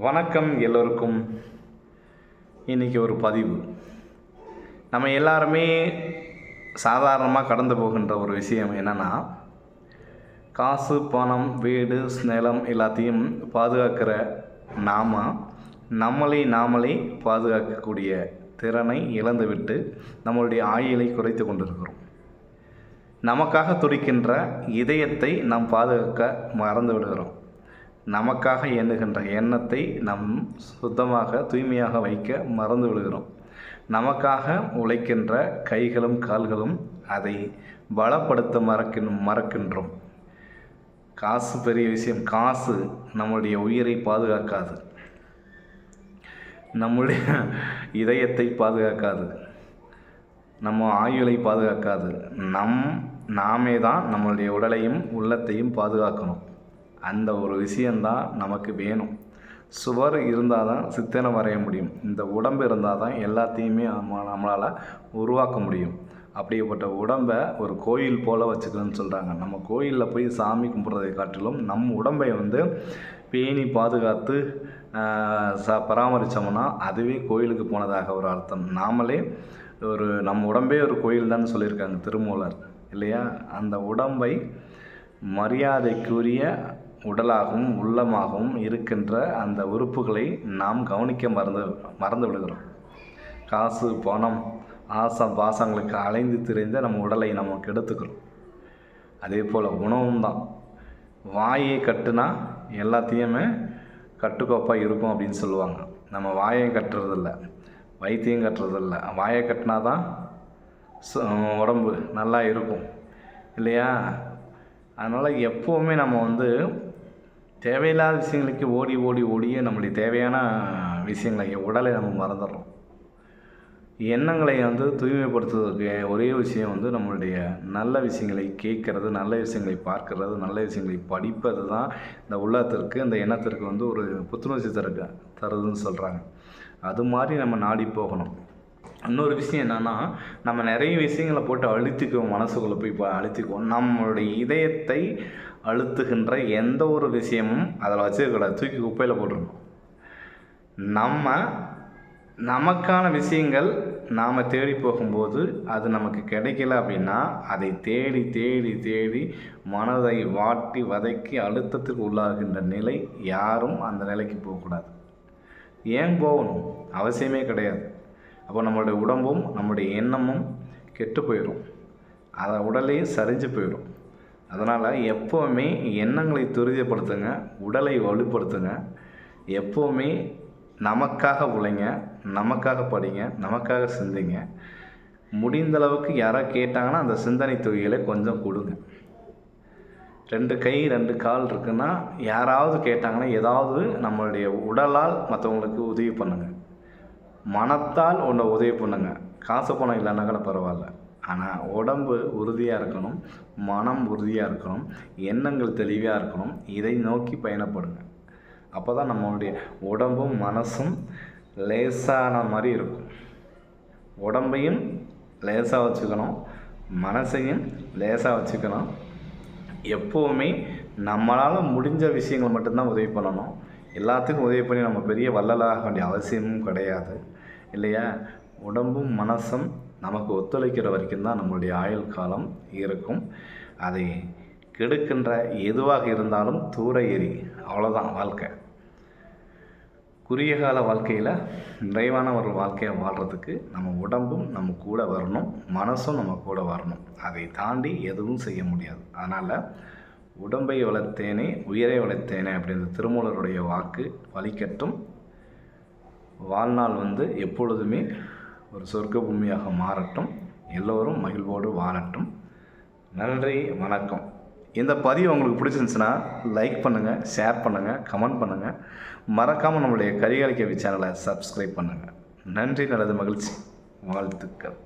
வணக்கம் எல்லோருக்கும். இன்றைக்கி ஒரு பதிவு. நம்ம எல்லாருமே சாதாரணமாக கடந்து போகின்ற ஒரு விஷயம் என்னென்னா, காசு, பணம், வீடு, நிலம் எல்லாத்தையும் பாதுகாக்கிற நாமளே பாதுகாக்கக்கூடிய திறனை இழந்துவிட்டு நம்மளுடைய ஆயுளை குறைத்து கொண்டிருக்கிறோம். நமக்காக துடிக்கின்ற இதயத்தை நாம் பாதுகாக்க மறந்து விடுகிறோம். நமக்காக எண்ணுகின்ற எண்ணத்தை நம் சுத்தமாக தூய்மையாக வைக்க மறந்து விடுகிறோம். நமக்காக உழைக்கின்ற கைகளும் கால்களும் அதை பலப்படுத்த மறக்கின்றோம். காசு பெரிய விஷயம். காசு நம்முடைய உயிரை பாதுகாக்காது, நம்முடைய இதயத்தை பாதுகாக்காது, நம்ம ஆயுளை பாதுகாக்காது. நாமே தான் நம்மளுடைய உடலையும் உள்ளத்தையும் பாதுகாக்கணும். அந்த ஒரு விஷயந்தான் நமக்கு வேணும். சுவர் இருந்தால் தான் சித்தனை வரைய முடியும். இந்த உடம்பு இருந்தால் தான் எல்லாத்தையுமே நம்மளால் உருவாக்க முடியும். அப்படிப்பட்ட உடம்பை ஒரு கோயில் போல் வச்சுக்கணும்னு சொல்கிறாங்க. நம்ம கோயிலில் போய் சாமி கும்பிட்றதை காட்டிலும் நம் உடம்பை பேணி பாதுகாத்து பராமரித்தோம்னா அதுவே கோயிலுக்கு போனதாக ஒரு அர்த்தம். நம்ம உடம்பே ஒரு கோயில் தான் சொல்லியிருக்காங்க திருமூலர், இல்லையா? அந்த உடம்பை மரியாதைக்குரிய உடலாகவும் உள்ளமாகவும் இருக்கின்ற அந்த உறுப்புகளை நாம் கவனிக்க மறந்து விடுகிறோம். காசு, பணம், பாசங்களுக்கு அலைந்து திரிந்த நம்ம உடலை நம்ம கெடுத்துக்கிறோம். அதே போல் உணவும் தான். வாயை கட்டுனா எல்லாத்தையுமே கட்டுக்கோப்பாக இருக்கும் அப்படின்னு சொல்லுவாங்க. நம்ம வாயை கட்டுறதில்ல, வயிற்றையும் கட்டுறதில்ல. வாயை கட்டினா தான் உடம்பு நல்லா இருக்கும், இல்லையா? அதனால் எப்போவுமே நம்ம தேவையில்லாத விஷயங்களுக்கு ஓடியே நம்மளுடைய தேவையான விஷயங்களை உடலை நம்ம மறந்துடுறோம். எண்ணங்களை தூய்மைப்படுத்துவதற்கு ஒரே விஷயம் நம்மளுடைய நல்ல விஷயங்களை கேட்கறது, நல்ல விஷயங்களை பார்க்கறது, நல்ல விஷயங்களை படிப்பது தான் இந்த உள்ளத்திற்கு, இந்த எண்ணத்திற்கு ஒரு புத்துணர்ச்சி தருதுன்னு சொல்கிறாங்க. அது மாதிரி நம்ம நாடி போகணும். இன்னொரு விஷயம் என்னென்னா, நம்ம நிறைய விஷயங்களை போட்டு அழுத்திக்குவோம், மனசுக்குள்ளே போய் அழுத்திக்குவோம். நம்மளுடைய இதயத்தை அழுத்துகின்ற எந்த ஒரு விஷயமும் அதில் வச்சுக்கூடாது, தூக்கி குப்பையில் போட்டுருணும். நமக்கான விஷயங்கள் நாம் தேடி போகும்போது அது நமக்கு கிடைக்கல அப்படின்னா அதை தேடி மனதை வாட்டி வதக்கி அழுத்தத்துக்கு உள்ளாகின்ற நிலை, யாரும் அந்த நிலைக்கு போகக்கூடாது. ஏன் போகணும்? அவசியமே கிடையாது. அப்போ நம்மளுடைய உடம்பும் நம்முடைய எண்ணமும் கெட்டு போயிடும், அதை உடலே சரிஞ்சு போயிடும். அதனால் எப்போவுமே எண்ணங்களை துரிதப்படுத்துங்க, உடலை வலுப்படுத்துங்க. எப்போவுமே நமக்காக உழைங்க, நமக்காக படிங்க, நமக்காக சிந்திங்க. முடிந்த அளவுக்கு யாராவது கேட்டாங்கன்னா அந்த சிந்தனை தொகைகளை கொஞ்சம் கொடுங்க. 2 கை 2 கால் இருக்குன்னா யாராவது கேட்டாங்கன்னா ஏதாவது நம்மளுடைய உடலால் மற்றவங்களுக்கு உதவி பண்ணுங்கள். மனத்தால் ஒன்றை உதவி பண்ணுங்க. காசு பணம் இல்லைன்னா கூட பரவாயில்ல, ஆனால் உடம்பு உறுதியாக இருக்கணும், மனம் உறுதியாக இருக்கணும், எண்ணங்கள் தெளிவாக இருக்கணும். இதை நோக்கி பயணப்படுங்க. அப்போ தான் நம்மளுடைய உடம்பும் மனசும் லேசான மாதிரி இருக்கும். உடம்பையும் லேசாக வச்சுக்கணும், மனசையும் லேசாக வச்சுக்கணும். எப்போவுமே நம்மளால் முடிஞ்ச விஷயங்கள் மட்டும்தான் உதவி பண்ணணும். எல்லாத்துக்கும் உதவி பண்ணி நம்ம பெரிய வள்ளலாக வேண்டிய அவசியமும் கிடையாது, இல்லையா? உடம்பும் மனசும் நமக்கு ஒத்துழைக்கிற வரைக்கும் தான் நம்மளுடைய ஆயுள் காலம் இருக்கும். அதை கெடுக்கின்ற எதுவாக இருந்தாலும் தூர எறி. அவ்வளோதான் வாழ்க்கை. குறுகிய கால வாழ்க்கையில் நிறைவான ஒரு வாழ்க்கையை வாழ்கிறதுக்கு நம்ம உடம்பும் நம்ம கூட வரணும், மனசும் நம்ம கூட வரணும். அதை தாண்டி எதுவும் செய்ய முடியாது. அதனால் உடம்பை வளர்த்தேனே உயிரை வளர்த்தேனே அப்படின்ற திருமூலருடைய வாக்கு பலிக்கட்டும். வாழ்நாள் எப்பொழுதுமே ஒரு சொர்க்க பூமியாக மாறட்டும். எல்லோரும் மகிழ்வோடு வாழட்டும். நன்றி, வணக்கம். இந்த பதிவு உங்களுக்கு பிடிச்சிருந்துச்சுன்னா லைக் பண்ணுங்கள், ஷேர் பண்ணுங்கள், கமெண்ட் பண்ணுங்கள். மறக்காமல் நம்மளுடைய கரிகாலிக்கவி சேனலை சப்ஸ்கிரைப் பண்ணுங்கள். நன்றி, நல்லது, மகிழ்ச்சி, வாழ்த்துக்கள்.